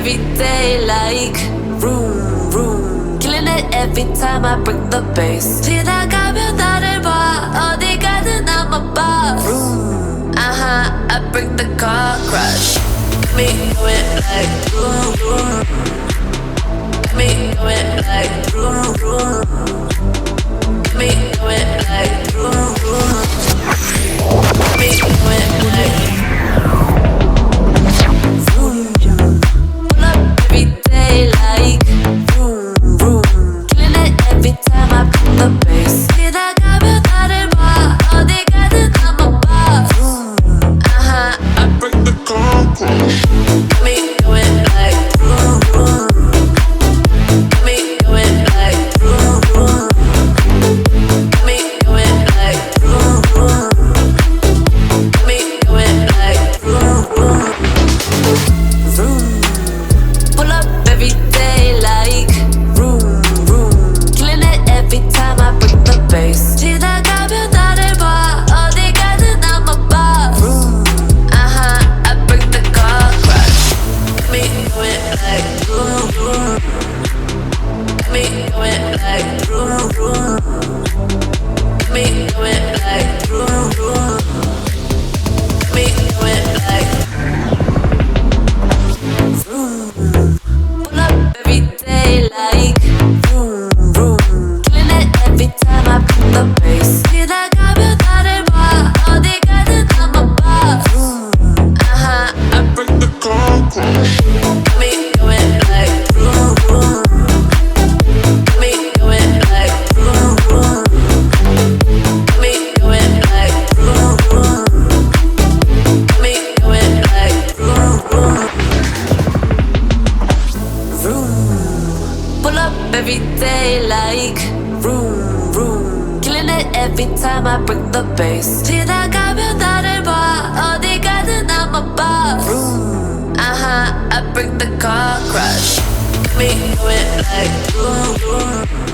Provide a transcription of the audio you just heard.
every day like vroom vroom. Killing it every time I bring the bass. 지나가면 나를 봐. 어디 가든 I'm a boss. Vroom. I bring the car crash. Me do it like vroom vroom. Me do it like vroom vroom. Me do it like vroom vroom. Me do it like vroom. Pull up every day like vroom vroom. Killing it every time I put the bass. 지나가면 나를 봐. 어디 가든 I'm a boss. Vroom. I bring the car crash. Me do it like vroom vroom. Me do it like vroom vroom. Me do it like vroom vroom. Me do it like vroom vroom. Vroom. Pull up every day like vroom vroom. Killing it every time I bring the bass. 지나가면 나를 봐. 어디 가든 I'm a boss. Vroom. I bring the car crash. Me do it like vroom vroom. Me do it like vroom vroom. Me do it like vroom vroom. Me do it like vroom. Pull up every day like vroom vroom. Killing it every time I put the bass. 지나가면 나를 봐. 어디 가든 I'm a boss. Vroom. I bring the car crash. Me do it like vroom vroom. Me do it like vroom vroom. Me do it like vroom vroom. Me do it like vroom vroom. Vroom. Pull up every day like vroom vroom. Killing it every time I bring the bass. 지나가면 나를 봐. 어디 가든 I'm a boss. Vroom. I bring the car crash. Me do it like vroom vroom.